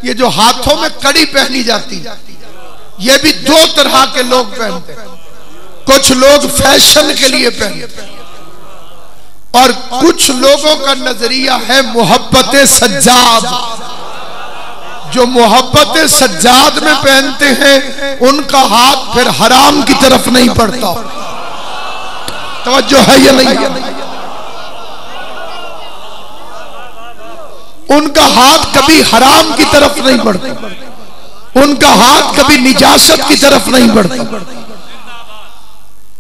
یہ جو ہاتھوں میں کڑی پہنی جاتی یہ بھی دو طرح کے لوگ پہنتے ہیں. کچھ لوگ فیشن کے لیے پہنتے ہیں اور کچھ لوگوں کا نظریہ ہے محبت سجاد. جو محبت سجاد میں پہنتے ہیں ان کا ہاتھ پھر حرام کی طرف نہیں پڑتا. توجہ ہے یا نہیں؟ ان کا ہاتھ کبھی حرام کی طرف نہیں بڑھتا, ان کا ہاتھ کبھی نجاست کی طرف نہیں بڑھتا.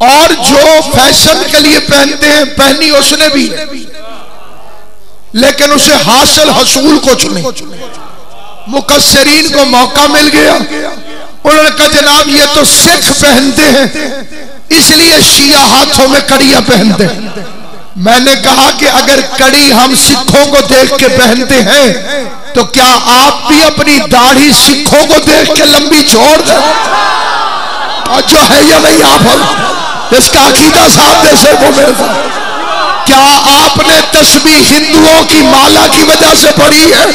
اور جو فیشن کے لیے پہنتے ہیں پہنی اس نے بھی لیکن اسے حاصل حصول کچھ نہیں. مقصرین کو موقع مل گیا, انہوں نے کہا جناب یہ تو سکھ پہنتے ہیں اس لیے شیعہ ہاتھوں میں کڑیاں پہنتے ہیں. میں نے کہا کہ اگر کڑی ہم سکھوں کو دیکھ کے پہنتے ہیں تو کیا آپ بھی اپنی داڑھی سکھوں کو دیکھ کے لمبی چھوڑ دیں؟ اور جو ہے یا نہیں آپ اس کا عقیدہ صاحب جیسے وہ میرے ساتھ. کیا آپ نے تسبیح ہندوؤں کی مالا کی وجہ سے پڑھی ہے؟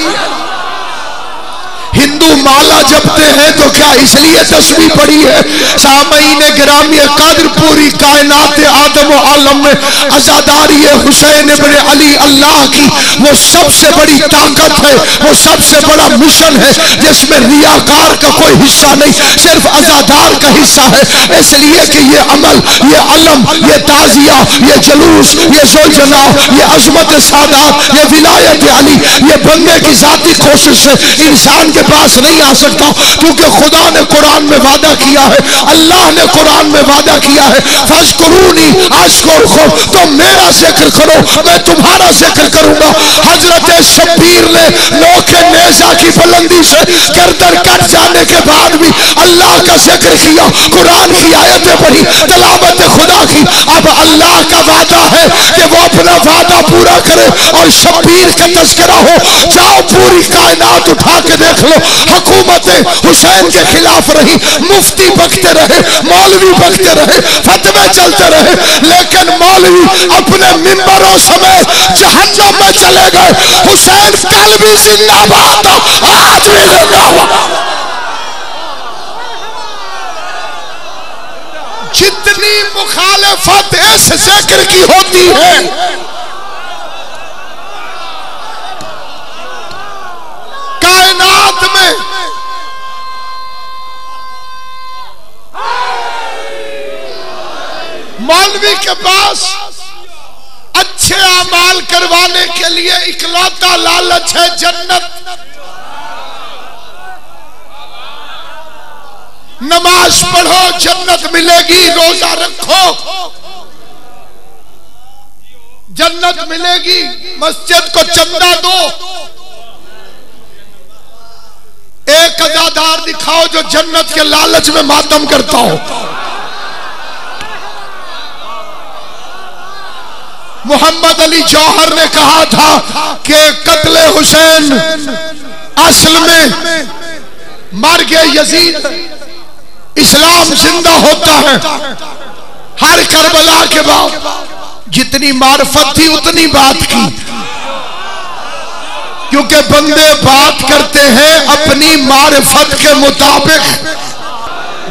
ہندو مالا جپتے ہیں تو کیا اس لیے تسبیح پڑھی ہے؟ سامعین گرامی قدر پوری کائنات آدم و عالم میں عزاداری حسین ابن علی اللہ کی وہ سب سے بڑی طاقت ہے, وہ سب سے بڑا مشن ہے جس میں ریاکار کا کوئی حصہ نہیں, صرف عزادار کا حصہ ہے. اس لیے کہ یہ عمل, یہ علم, یہ تعزیہ, یہ جلوس, یہ زوجنا, یہ عظمت سادات, یہ ولایت علی, یہ بندے کی ذاتی کوشش سے انسان کے پاس نہیں آ سکتا کیونکہ خدا نے قرآن میں وعدہ کیا ہے, اللہ نے قرآن میں وعدہ کیا ہے فَاذْكُرُونِي أَذْكُرْكُمْ, تو میرا ذکر کرو میں تمہارا ذکر کروں گا. حضرت شبیر نے نوک نیزہ کی بلندی سے گردن کٹ جانے کے بعد بھی اللہ کا ذکر کیا, قرآن کی آیتیں پڑھی, تلاوت خدا کی. اب اللہ کا وعدہ ہے کہ وہ اپنا وعدہ پورا کرے اور شبیر کا تذکرہ ہو. جاؤ پوری کائنات اٹھا کے دیکھ لو, حکومت حسین کے خلاف رہی, مفتی بکتے رہے, مولوی بکتے رہے, فتوے چلتے رہے, لیکن مولوی اپنے منبروں سمیت جہنم میں چلے گئے. حسین کل بھی زندہ باد, آج بھی زندہ باد. جتنی مخالفت اس ذکر کی ہوتی ہے کائنات میں, مولوی کے پاس اچھے اعمال کروانے کے لیے اکلوتا لالچ ہے جنت. نماز پڑھو جنت ملے گی, روزہ رکھو جنت ملے گی, مسجد کو چندہ دو. ایک عزادار دکھاؤ جو جنت کے لالچ میں ماتم کرتا ہو. محمد علی جوہر نے کہا تھا کہ قتل حسین اصل میں مرگ یزید, اسلام زندہ ہوتا ہے. ہر کربلا کے بعد جتنی معرفت تھی اتنی بات کی, کیونکہ بندے بات کرتے ہیں اپنی معرفت کے مطابق.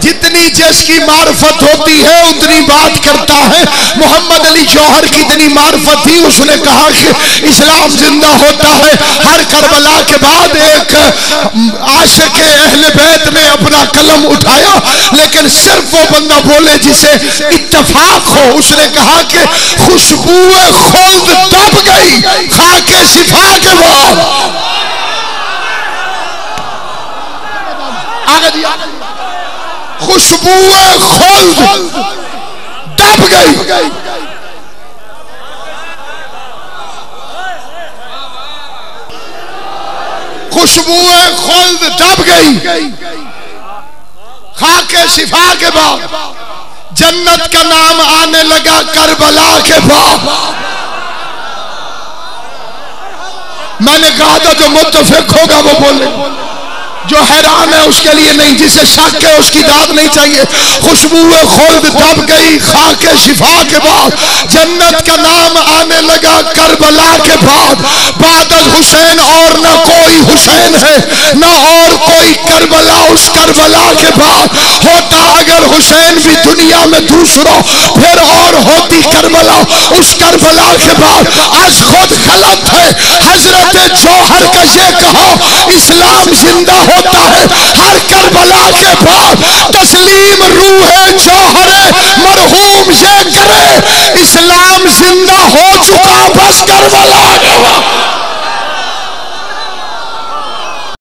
جتنی جس کی معرفت ہوتی ہے اتنی بات کرتا ہے. محمد علی جوہر کی اتنی معرفت تھی, اس نے کہا کہ اسلام زندہ ہوتا ہے. ہر کربلا کے بعد ایک عاشق اہل بیت نے اپنا قلم اٹھایا, لیکن صرف وہ بندہ بولے جسے اتفاق ہو. اس نے کہا کہ خوشبو خلد دب گئی خاک شفا کے بعد. آگے دیا خوشبو خلد دب گئی. خوشبو خلد دب گئی خاک شفا کے بعد. جنت کا نام آنے لگا کربلا کے بعد. میں نے کہا تھا جو متفق ہوگا وہ بولے. جو حیران ہے اس کے لیے نہیں، جسے شک ہے اس کی داد نہیں چاہیے. خوشبو خلد دب گئی خاک شفا کے بعد، جنت کا نام آنے لگا کربلا کے بعد. بعد از حسین اور نہ کوئی حسین ہے نہ اور کوئی کربلا. اس کربلا کے بعد ہوتا اگر حسین بھی دنیا میں دوسرا، پھر اور ہوتی کربلا. اس کربلا کے بعد از خود غلط ہے حضرت جوہر کا یہ کہا اسلام زندہ ہوتا ہے. ہر کربلا کے بعد تسلیم روح جوہر مرحوم یہ